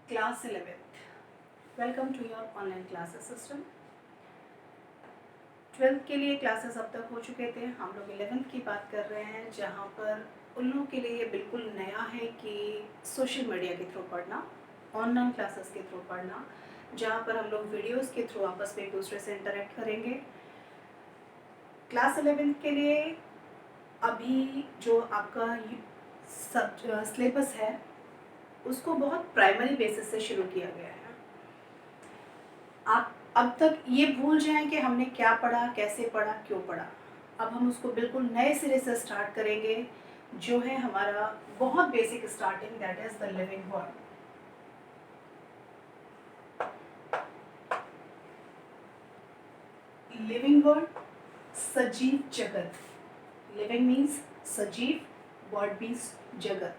Class 11th. Welcome to your online classes system. 12th के लिए classes अब तक हो चुके थे. हम लोग 11th की बात कर रहे हैं, जहाँ पर उन लोगों के लिए ये बिल्कुल नया है कि सोशल मीडिया के थ्रू पढ़ना, ऑनलाइन क्लासेस के थ्रू पढ़ना, जहाँ पर हम लोग वीडियोस के थ्रू आपस में एक दूसरे से इंटरेक्ट करेंगे. क्लास 11th के लिए अभी जो आपका सिलेबस है उसको बहुत प्राइमरी बेसिस से शुरू किया गया है. आप अब तक ये भूल जाएं कि हमने क्या पढ़ा, कैसे पढ़ा, क्यों पढ़ा. अब हम उसको बिल्कुल नए सिरे से स्टार्ट करेंगे, जो है हमारा बहुत basic starting, that is the living word. Living word, सजीव जगत. लिविंग मीन्स सजीव, वर्ड मीन्स जगत.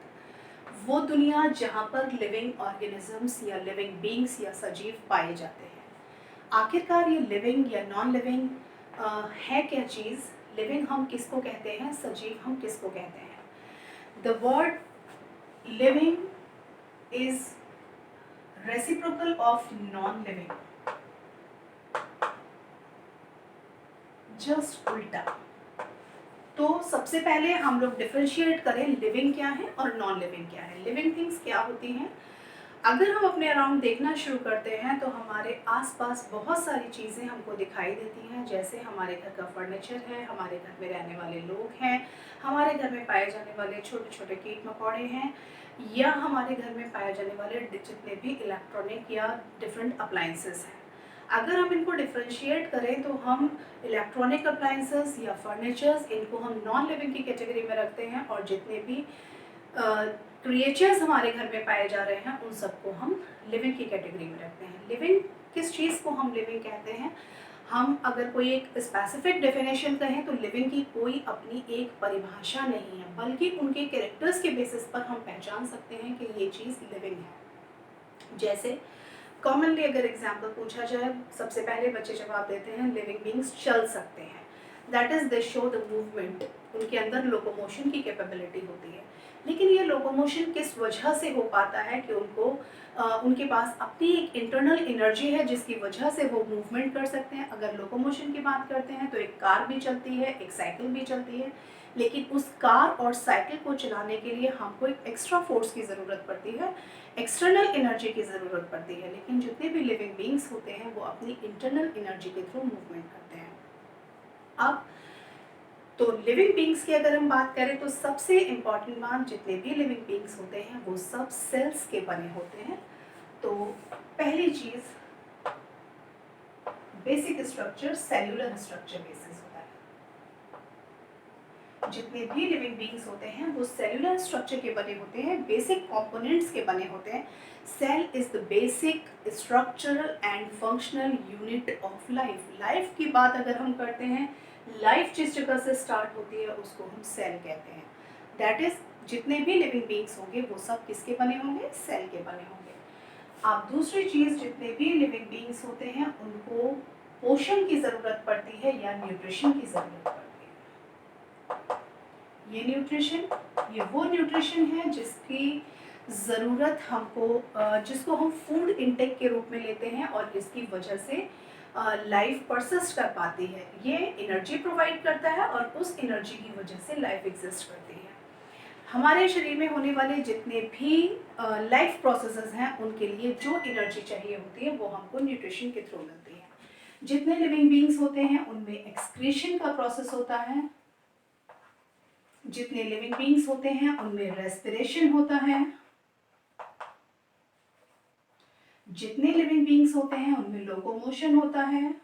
वो दुनिया जहाँ पर लिविंग ऑर्गेनिजम्स या लिविंग बींग्स या सजीव पाए जाते हैं. आखिरकार ये लिविंग या नॉन लिविंग है क्या चीज़? लिविंग हम किसको कहते हैं, सजीव हम किसको कहते हैं? The word living is reciprocal of non living, just उल्टा. तो सबसे पहले हम लोग डिफरेंशिएट करें लिविंग क्या है और नॉन लिविंग क्या है. लिविंग थिंग्स क्या होती हैं? अगर हम अपने अराउंड देखना शुरू करते हैं तो हमारे आसपास बहुत सारी चीज़ें हमको दिखाई देती हैं. जैसे हमारे घर का फर्नीचर है, हमारे घर में रहने वाले लोग हैं, हमारे घर में पाए जाने वाले छोटे छोटे कीट मकोड़े हैं, या हमारे घर में पाए जाने वाले जितने भी इलेक्ट्रॉनिक या डिफरेंट अप्लाइंसेस हैं. अगर हम इनको डिफ्रेंशिएट करें तो हम इलेक्ट्रॉनिक अप्लाइंसेस या फर्नीचर्स, इनको हम नॉन लिविंग की कैटेगरी में रखते हैं, और जितने भी क्रिएचर्स हमारे घर में पाए जा रहे हैं उन सबको हम लिविंग की कैटेगरी में रखते हैं. लिविंग किस चीज़ को हम लिविंग कहते हैं? हम अगर कोई एक स्पेसिफिक डेफिनेशन कहें तो लिविंग की कोई अपनी एक परिभाषा नहीं है, बल्कि उनके कैरेक्टर्स के बेसिस पर हम पहचान सकते हैं कि ये चीज़ लिविंग है. जैसे कॉमनली अगर एग्जाम्पल पूछा जाए, सबसे पहले बच्चे जवाब देते हैं लिविंग बींग्स चल सकते हैं. That is they show the movement. उनके अंदर लोकोमोशन की कैपेबिलिटी होती है. लेकिन ये लोकोमोशन किस वजह से हो पाता है कि उनके पास अपनी एक इंटरनल एनर्जी है जिसकी वजह से वो मूवमेंट कर सकते हैं. अगर लोकोमोशन की बात करते हैं तो एक कार भी चलती है, एक साइकिल भी चलती है, लेकिन उस कार और साइकिल को चलाने के लिए हमको एक एक्स्ट्रा फोर्स की ज़रूरत पड़ती है, एक्सटर्नल एनर्जी की ज़रूरत पड़ती है. लेकिन जितने भी लिविंग बींग्स होते हैं वो अपनी इंटरनल एनर्जी के थ्रू मूवमेंट करते हैं. अब तो लिविंग बींग्स की अगर हम बात करें तो सबसे इम्पॉर्टेंट बात, जितने भी लिविंग बींग्स होते हैं वो सब सेल्स के बने होते हैं. तो पहली चीज़, basic structure cellular structure basis होता है. जितने भी लिविंग बींग्स होते हैं वो सेल्यूलर स्ट्रक्चर के बने होते हैं, बेसिक कंपोनेंट्स के बने होते हैं. Cell is the basic structural and functional unit of life. Life की बात अगर हम करते हैं, लाइफ जिस जगह से स्टार्ट होती है उसको हम सेल कहते हैं. दैट इज जितने भी लिविंग बींग्स होंगे वो सब किसके बने होंगे? सेल के बने होंगे. अब दूसरी चीज़, जितने भी लिविंग बींग्स होते हैं उनको पोषण की ज़रूरत पड़ती है या न्यूट्रिशन की ज़रूरत पड़ती है. ये वो न्यूट्रिशन है जिसकी ज़रूरत हमको, जिसको हम फूड इंटेक के रूप में लेते हैं और जिसकी वजह से लाइफ परसिस्ट कर पाती है. ये एनर्जी प्रोवाइड करता है और उस एनर्जी की वजह से लाइफ एग्जिस्ट करती है. हमारे शरीर में होने वाले जितने भी लाइफ प्रोसेसेस हैं उनके लिए जो एनर्जी चाहिए होती है वो हमको न्यूट्रिशन के थ्रू मिलती है. जितने लिविंग बींग्स होते हैं उनमें एक्सक्रीशन का प्रोसेस होता है. जितने लिविंग बींग्स होते हैं उनमें रेस्पिरेशन होता है. जितने लिविंग बींग्स होते हैं उनमें लोकोमोशन होता है.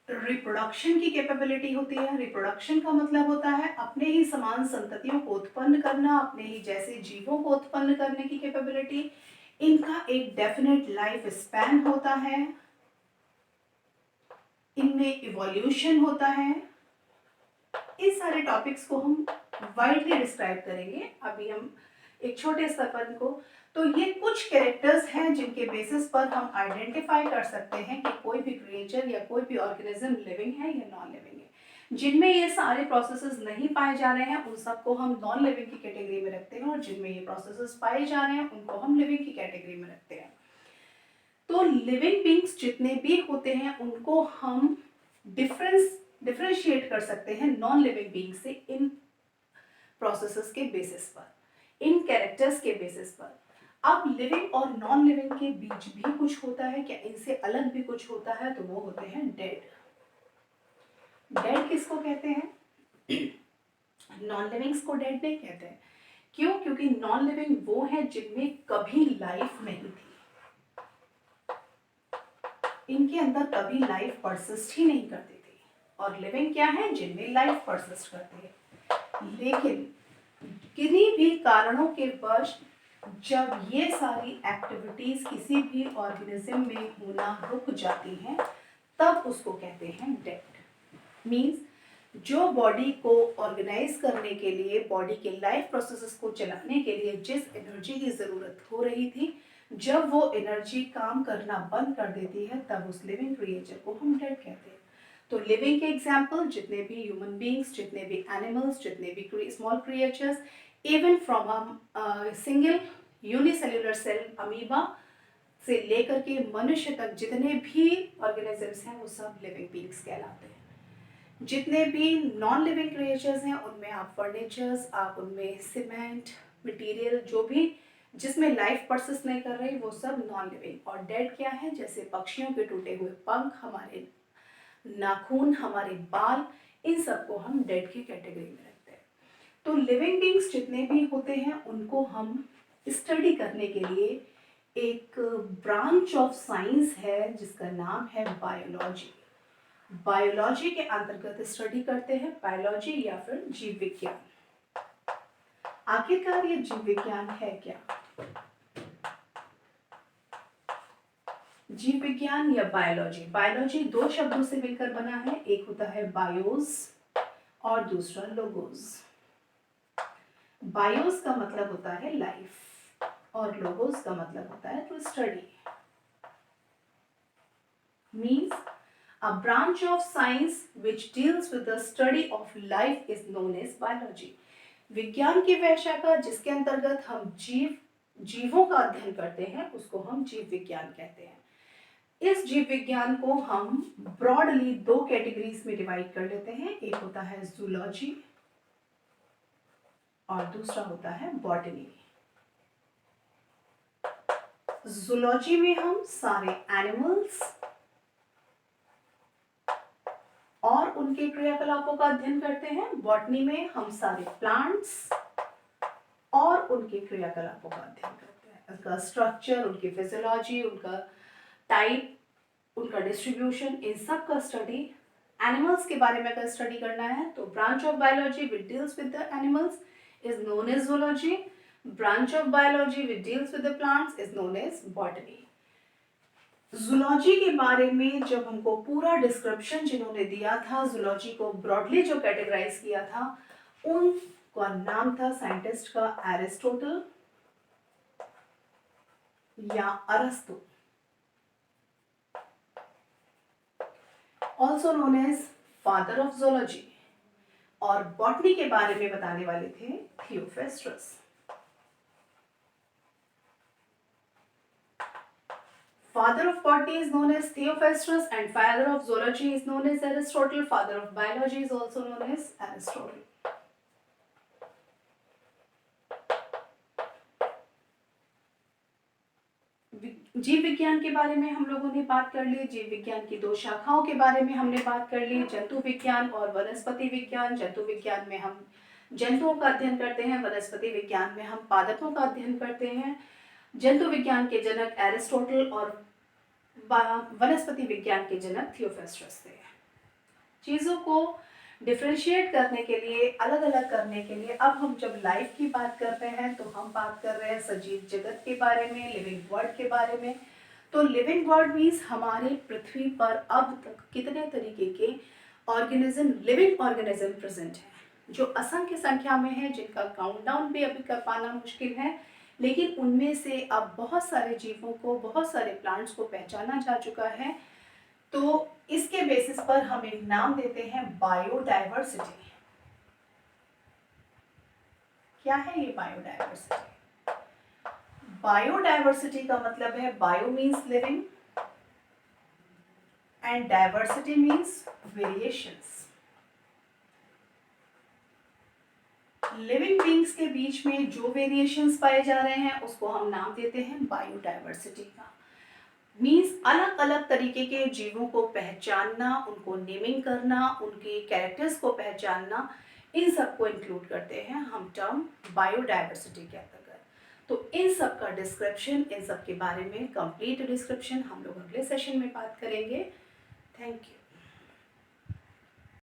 रिप्रोडक्शन की कैपेबिलिटी होती है. रिप्रोडक्शन का मतलब होता है अपने ही समान संततियों को उत्पन्न करना, अपने ही जैसे जीवों को उत्पन्न करने की कैपेबिलिटी. इनका एक डेफिनेट लाइफ स्पैन होता है. इनमें इवोल्यूशन होता है. इस सारे टॉपिक्स को हम वाइडली डिस्क्राइब करेंगे. अभी हम एक छोटे स्तर पर इनको, तो ये कुछ कैरेक्टर्स हैं जिनके बेसिस पर हम आइडेंटिफाई कर सकते हैं कि कोई भी क्रिएचर या कोई भी ऑर्गेनिज्म लिविंग है या नॉन लिविंग है. जिनमें ये सारे प्रोसेसेस नहीं पाए जा रहे हैं उन सबको हम नॉन लिविंग की कैटेगरी में रखते हैं, और जिनमें ये प्रोसेसेस पाए जा रहे हैं उनको हम लिविंग की कैटेगरी में रखते हैं। तो लिविंग बींग्स जितने भी होते हैं उनको हम डिफरेंशिएट कर सकते हैं नॉन लिविंग बींग से इन प्रोसेसेस के बेसिस पर, इन कैरेक्टर्स के बेसिस पर। अब लिविंग और नॉन लिविंग के बीच भी कुछ होता है क्या, इनसे अलग भी कुछ होता है, तो वो होते हैं डेड। डेड किसको कहते हैं? नॉन लिविंग्स को डेड नहीं कहते हैं। क्यों? क्योंकि नॉन लिविंग वो है जिनमें कभी लाइफ नहीं थी, इनके अंदर कभी लाइफ परसिस्ट ही नहीं करती थी। और लिविंग क्या है? जिनमें लाइफ परसिस्ट करती है। लेकिन किन्हीं भी कारणों के वश जब ये सारी एक्टिविटीज किसी भी ऑर्गेनिज्म में होना रुक जाती हैं, तब उसको कहते हैं डेड। मींस जो बॉडी को ऑर्गेनाइज करने के लिए, बॉडी के लाइफ प्रोसेसेस को चलाने के लिए जिस एनर्जी की जरूरत हो रही थी, जब वो एनर्जी काम करना बंद कर देती है, तब उस लिविंग क्रिएचर को हम डेड कहते हैं। तो लिविंग के एग्जाम्पल जितने भी ह्यूमन बींग्स, जितने भी एनिमल्स, जितने भी small creatures, even from single unicellular cell amoeba से लेकर के मनुष्य तक जितने भी ऑर्गेनिजम्स हैं वो सब लिविंग बींग्स कहलाते हैं। जितने भी नॉन लिविंग क्रिएचर्स हैं उनमें आप फर्नीचर्स, आप उनमें सीमेंट मटेरियल, जो भी जिसमें लाइफ परसिस्ट नहीं कर रही, वो सब नॉन लिविंग। और डेड क्या है? जैसे पक्षियों के टूटे हुए पंख, हमारे नाखून, हमारे बाल, इन सबको हम डेड की कैटेगरी में रखते हैं। तो लिविंग बींग्स जितने भी होते हैं उनको हम स्टडी करने के लिए एक ब्रांच ऑफ साइंस है जिसका नाम है बायोलॉजी। बायोलॉजी के अंतर्गत स्टडी करते हैं, बायोलॉजी या फिर जीव विज्ञान। आखिरकार ये जीव विज्ञान है क्या? जीव विज्ञान या बायोलॉजी, बायोलॉजी दो शब्दों से मिलकर बना है, एक होता है बायोस और दूसरा लोगोस। बायोस का मतलब होता है लाइफ और लोगोस का मतलब होता है to study. Means a branch of science which deals with the study of life is known as biology। विज्ञान की वह शाखा जिसके अंतर्गत हम जीवों का अध्ययन करते हैं उसको हम जीव विज्ञान कहते हैं। इस जीव विज्ञान को हम ब्रॉडली दो कैटेगरीज में डिवाइड कर लेते हैं, एक होता है जूलॉजी और दूसरा होता है बॉटनी। जूलॉजी में हम सारे एनिमल्स और उनके क्रियाकलापों का अध्ययन करते हैं, बॉटनी में हम सारे प्लांट्स और उनके क्रियाकलापों का अध्ययन करते हैं, उनका स्ट्रक्चर, उनकी फिजियोलॉजी, उनका टाइप, उनका डिस्ट्रीब्यूशन, इन सब का स्टडी। एनिमल्स के बारे में अगर स्टडी करना है तो branch of biology which deals with the animals is known as zoology, branch of biology which deals with the plants is known as botany. Zoology के बारे में जब हमको पूरा डिस्क्रिप्शन जिन्होंने दिया था, जूलॉजी को ब्रॉडली जो कैटेगराइज किया था, उनका नाम था साइंटिस्ट का एरिस्टोटल या अरस्तु, also known as father of zoology. और बॉटनी के बारे में बताने वाले थे थियोफेस्ट्रस। Father of botany is known as Theophrastus and father of zoology is known as Aristotle. Father of biology is also known as Aristotle. जीव विज्ञान के बारे में हम लोगों ने बात कर ली, जीव विज्ञान की दो शाखाओं के बारे में हमने बात कर ली, जंतु विज्ञान और वनस्पति विज्ञान। जंतु विज्ञान में हम जंतुओं का अध्ययन करते हैं, वनस्पति विज्ञान में हम पादपों का अध्ययन करते हैं। जंतु विज्ञान के जनक एरिस्टोटल और वनस्पति विज्ञान के जनक थियोफेस्ट्रस थे। चीज़ों को डिफ्रेंशिएट करने के लिए, अलग अलग करने के लिए, अब हम जब लाइफ की बात कर रहे हैं तो हम बात कर रहे हैं सजीव जगत के बारे में, लिविंग वर्ल्ड के बारे में। तो लिविंग वर्ल्ड मीन्स हमारे पृथ्वी पर अब तक कितने तरीके के ऑर्गेनिज्म, लिविंग ऑर्गेनिज्म प्रेजेंट हैं, जो असंख्य संख्या में है, जिनका काउंटडाउन भी अभी कर पाना मुश्किल है। लेकिन उनमें से अब बहुत सारे जीवों को, बहुत सारे प्लांट्स को पहचाना जा चुका है तो इसके बेसिस पर हम एक नाम देते हैं बायोडायवर्सिटी। क्या है ये बायोडायवर्सिटी? बायोडायवर्सिटी का मतलब है bio means living and diversity means variations. Living beings के बीच में जो वेरिएशंस पाए जा रहे हैं उसको हम नाम देते हैं बायोडायवर्सिटी का। मीन्स अलग अलग तरीके के जीवों को पहचानना, उनको नेमिंग करना, उनके कैरेक्टर्स को पहचानना, इन सब को इंक्लूड करते हैं हम टर्म बायोडायवर्सिटी के अंतर्गत। तो इन सब का डिस्क्रिप्शन, इन सब के बारे में कंप्लीट डिस्क्रिप्शन हम लोग अगले सेशन में बात करेंगे। Thank you.